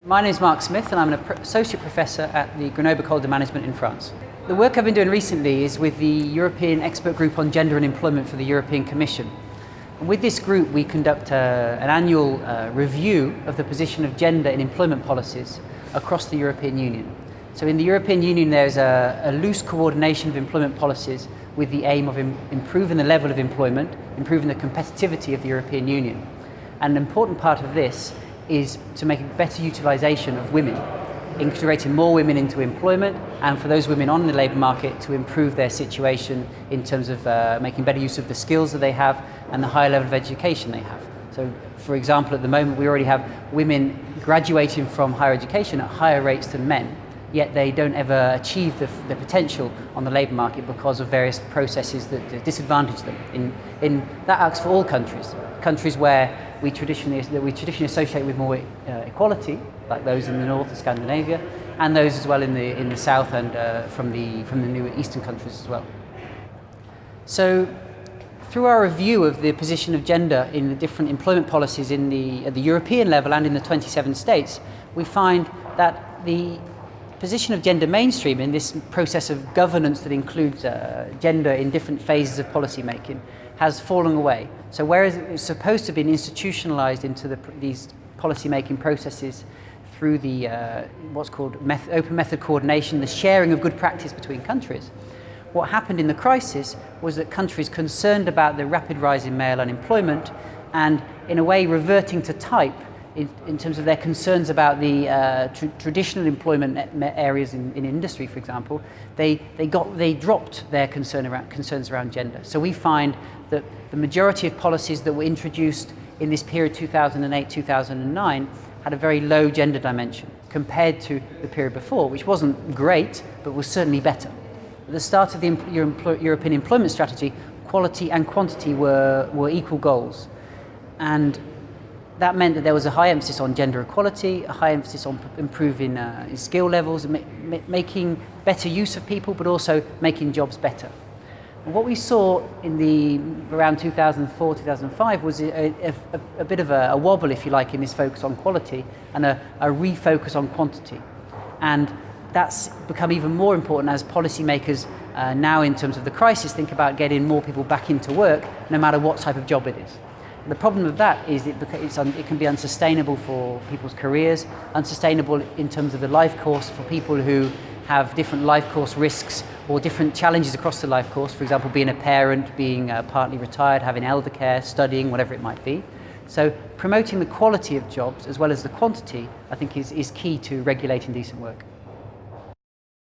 My name is Mark Smith and I'm an Associate Professor at the Grenoble Ecole de Management in France. The work I've been doing recently is with the European Expert Group on Gender and Employment for the European Commission. And with this group we conduct an annual review of the position of gender in employment policies across the European Union. So in the European Union there's a loose coordination of employment policies with the aim of improving the level of employment, improving the competitivity of the European Union. And an important part of this is to make a better utilisation of women, integrating more women into employment, and for those women on the labour market to improve their situation in terms of making better use of the skills that they have and the higher level of education they have. So for example, at the moment we already have women graduating from higher education at higher rates than men, yet they don't ever achieve the potential on the labour market because of various processes that disadvantage them. That acts for all countries where we traditionally associate with more equality, like those in the north of Scandinavia, and those as well in the south and from the newer eastern countries as well. So through our review of the position of gender in the different employment policies at the European level and in the 27 states, we find that the position of gender mainstream in this process of governance that includes gender in different phases of policy making has fallen away. So whereas it was supposed to be institutionalized into these policy making processes through the what's called open method coordination, the sharing of good practice between countries, what happened in the crisis was that countries concerned about the rapid rise in male unemployment and in a way reverting to type in terms of their concerns about the traditional employment areas in industry, for example, they dropped their concerns around gender. So we find that the majority of policies that were introduced in this period 2008-2009 had a very low gender dimension compared to the period before, which wasn't great, but was certainly better. At the start of the European employment strategy, quality and quantity were equal goals. And that meant that there was a high emphasis on gender equality, a high emphasis on improving skill levels, making better use of people, but also making jobs better. And what we saw in around 2004, 2005 was a bit of a wobble, if you like, in this focus on quality and a refocus on quantity. And that's become even more important as policymakers now, in terms of the crisis, think about getting more people back into work, no matter what type of job it is. The problem with that is it can be unsustainable for people's careers, unsustainable in terms of the life course for people who have different life course risks or different challenges across the life course, for example, being a parent, being partly retired, having elder care, studying, whatever it might be. So promoting the quality of jobs as well as the quantity, I think, is key to regulating decent work.